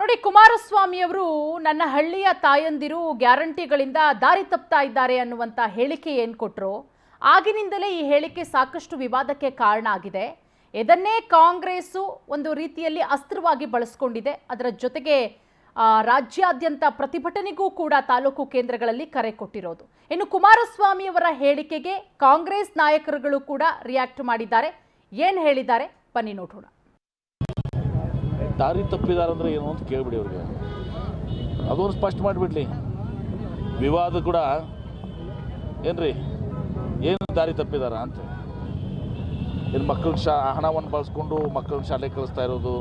ನೋಡಿ, ಕುಮಾರಸ್ವಾಮಿ ಅವರು ನನ್ನ ಹಳ್ಳಿಯ ತಾಯಂದಿರು ಗ್ಯಾರಂಟಿಗಳಿಂದ ದಾರಿ ತಪ್ತಾ ಇದ್ದಾರೆ ಅನ್ನುವಂತ ಹೇಳಿಕೆ ಏನು ಕೊಟ್ಟರು, ಆಗಿನಿಂದಲೇ ಈ ಹೇಳಿಕೆ ಸಾಕಷ್ಟು ವಿವಾದಕ್ಕೆ ಕಾರಣ ಆಗಿದೆ. ಇದನ್ನೇ ಕಾಂಗ್ರೆಸ್ ಒಂದು ರೀತಿಯಲ್ಲಿ ಅಸ್ತ್ರವಾಗಿ ಬಳಸಿಕೊಂಡಿದೆ. ಅದರ ಜೊತೆಗೆ ರಾಜ್ಯಾದ್ಯಂತ ಪ್ರತಿಭಟನೆಗೂ ಕೂಡ ತಾಲೂಕು ಕೇಂದ್ರಗಳಲ್ಲಿ ಕರೆ ಕೊಟ್ಟಿರೋದು. ಇನ್ನು ಕುಮಾರಸ್ವಾಮಿ ಅವರ ಹೇಳಿಕೆಗೆ ಕಾಂಗ್ರೆಸ್ ನಾಯಕರುಗಳು ಕೂಡ ರಿಯಾಕ್ಟ್ ಮಾಡಿದ್ದಾರೆ. ಏನು ಹೇಳಿದ್ದಾರೆ ಬನ್ನಿ ನೋಡೋಣ. ದಾರಿ ತಪ್ಪಿದಾರಂದ್ರೆ ಏನು ಅಂತ ಕೇಳಿಬಿಡಿ ಅವ್ರಿಗೆ, ಅದೊಂದು ಸ್ಪಷ್ಟ ಮಾಡಿಬಿಡ್ಲಿ. ವಿವಾದ ಕೂಡ ಏನ್ರಿ, ಏನು ದಾರಿ ತಪ್ಪಿದಾರ ಅಂತ. ಏನು ಮಕ್ಕಳಿಗೆ ಹಣವನ್ನು ಬಳಸ್ಕೊಂಡು ಮಕ್ಕಳನ್ನ ಶಾಲೆಗೆ ಕಳಿಸ್ತಾ ಇರೋದು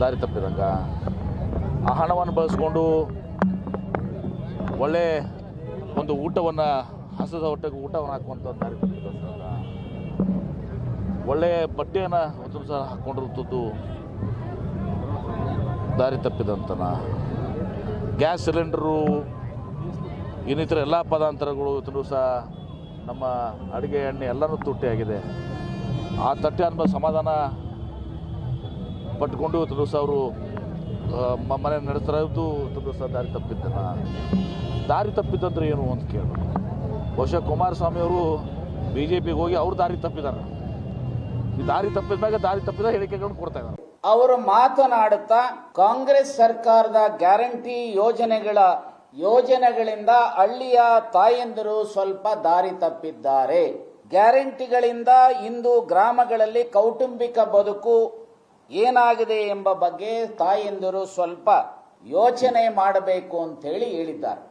ದಾರಿ ತಪ್ಪಿದಂಗ? ಆ ಹಣವನ್ನು ಬಳಸ್ಕೊಂಡು ಒಳ್ಳೆ ಒಂದು ಊಟವನ್ನು, ಹಸದ ಹೊಟ್ಟೆಗೆ ಊಟವನ್ನು ಹಾಕುವಂಥ ದಾರಿ ತಪ್ಪಿದಂಗ? ಒಳ್ಳೆಯ ಬಟ್ಟೆಯನ್ನು ಒಂದು ಸಹ ಹಾಕ್ಕೊಂಡಿರುತ್ತದ್ದು ದಾರಿ ತಪ್ಪಿದಂತನ? ಗ್ಯಾಸ್ ಸಿಲಿಂಡರು ಇನ್ನಿತರ ಎಲ್ಲ ಪದಾರ್ಥಗಳು ಇವತ್ತು ಸಹ ನಮ್ಮ ಅಡುಗೆ ಎಣ್ಣೆ ಎಲ್ಲನೂ ತುಟ್ಟಿಯಾಗಿದೆ. ಆ ತಟ್ಟೆ ಅನ್ಬೋದು ಸಮಾಧಾನ ಪಟ್ಕೊಂಡು ಇವತ್ತು ಸಹ ಅವರು ಮನೆ ನಡೆಸ್ತಾ ಇದ್ದು ಇವತ್ತು ಸಹ ದಾರಿ ತಪ್ಪಿದ್ದನ? ದಾರಿ ತಪ್ಪಿದ್ದಂದ್ರೆ ಏನು ಅಂತ ಕೇಳಬೇಕು. ಬಹುಶಃ ಕುಮಾರಸ್ವಾಮಿ ಅವರು BJPಗೆ ಹೋಗಿ ಅವ್ರು ದಾರಿ ತಪ್ಪಿದ್ದಾರೆ. ಈ ದಾರಿ ತಪ್ಪಿದಾಗ ದಾರಿ ತಪ್ಪಿದ ಹೇಳಿಕೆಗಳನ್ನು ಕೊಡ್ತಾ ಇದ್ದಾರೆ. ಅವರು ಮಾತನಾಡುತ್ತಾ ಕಾಂಗ್ರೆಸ್ ಸರ್ಕಾರದ ಗ್ಯಾರಂಟಿ ಯೋಜನೆಗಳಿಂದ ಹಳ್ಳಿಯ ತಾಯಂದಿರು ಸ್ವಲ್ಪ ದಾರಿ ತಪ್ಪಿದ್ದಾರೆ. ಗ್ಯಾರಂಟಿಗಳಿಂದ ಇಂದು ಗ್ರಾಮಗಳಲ್ಲಿ ಕೌಟುಂಬಿಕ ಬದುಕು ಏನಾಗಿದೆ ಎಂಬ ಬಗ್ಗೆ ತಾಯಂದಿರು ಸ್ವಲ್ಪ ಯೋಚನೆ ಮಾಡಬೇಕು ಅಂತ ಹೇಳಿದ್ದಾರೆ.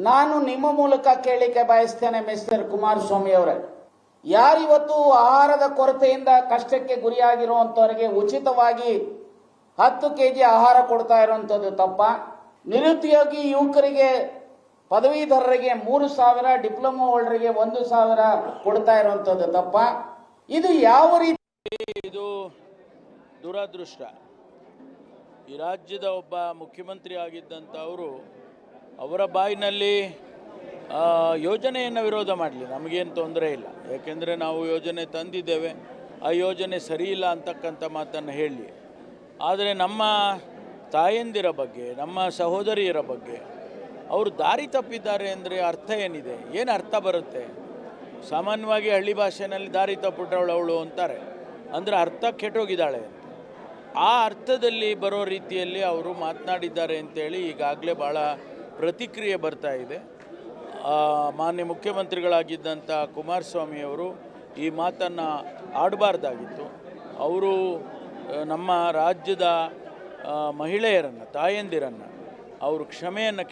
ನಾನು ನಿಮ್ಮ ಮೂಲಕ ಕೇಳಿಕೆ ಬಯಸ್ತೇನೆ, ಮಿಸ್ಟರ್ ಕುಮಾರಸ್ವಾಮಿ ಅವರೇ, ಯಾರಿವತ್ತು ಆಹಾರದ ಕೊರತೆಯಿಂದ ಕಷ್ಟಕ್ಕೆ ಗುರಿಯಾಗಿರುವಂತವರಿಗೆ ಉಚಿತವಾಗಿ 10 kg ಆಹಾರ ಕೊಡ್ತಾ ಇರುವಂತದ್ದು ತಪ್ಪ? ನಿರುದ್ಯೋಗಿ ಯುವಕರಿಗೆ, ಪದವೀಧರರಿಗೆ 3,000, ಡಿಪ್ಲೊಮಾ ಹೋಲ್ಡರ್ಗೆ 1,000 ಕೊಡ್ತಾ ಇರುವಂತದ್ದು ತಪ್ಪ? ಇದು ಯಾವ ರೀತಿ? ಇದು ದುರದೃಷ್ಟ. ಈ ರಾಜ್ಯದ ಒಬ್ಬ ಮುಖ್ಯಮಂತ್ರಿ ಆಗಿದ್ದಂಥವರು ಅವರ ಬಾಯಿನಲ್ಲಿ ಯೋಜನೆಯನ್ನು ವಿರೋಧ ಮಾಡಲಿ, ನಮಗೇನು ತೊಂದರೆ ಇಲ್ಲ. ಯಾಕೆಂದರೆ ನಾವು ಯೋಜನೆ ತಂದಿದ್ದೇವೆ, ಆ ಯೋಜನೆ ಸರಿಯಿಲ್ಲ ಅಂತಕ್ಕಂಥ ಮಾತನ್ನು ಹೇಳಿ. ಆದರೆ ನಮ್ಮ ತಾಯಂದಿರ ಬಗ್ಗೆ, ನಮ್ಮ ಸಹೋದರಿಯರ ಬಗ್ಗೆ ಅವರು ದಾರಿ ತಪ್ಪಿದ್ದಾರೆ ಅಂದರೆ ಅರ್ಥ ಏನಿದೆ? ಏನು ಅರ್ಥ ಬರುತ್ತೆ? ಸಾಮಾನ್ಯವಾಗಿ ಹಳ್ಳಿ ಭಾಷೆಯಲ್ಲಿ ದಾರಿ ತಪ್ಪಿಟ್ಟವಳು ಅವಳು ಅಂತಾರೆ, ಅಂದರೆ ಅರ್ಥ ಕೆಟ್ಟೋಗಿದ್ದಾಳೆ ಅಂತ. ಆ ಅರ್ಥದಲ್ಲಿ ಬರೋ ರೀತಿಯಲ್ಲಿ ಅವರು ಮಾತನಾಡಿದ್ದಾರೆ ಅಂತೇಳಿ ಈಗಾಗಲೇ ಭಾಳ ಪ್ರತಿಕ್ರಿಯೆ ಬರ್ತಾ ಇದೆ. ಮಾನ್ಯ ಮುಖ್ಯಮಂತ್ರಿಗಳಾಗಿದ್ದಂಥ ಕುಮಾರಸ್ವಾಮಿಯವರು ಈ ಮಾತನ್ನು ಆಡಬಾರ್ದಾಗಿತ್ತು. ಅವರು ನಮ್ಮ ರಾಜ್ಯದ ಮಹಿಳೆಯರನ್ನು, ತಾಯಂದಿರನ್ನು ಅವರು ಕ್ಷಮೆಯನ್ನು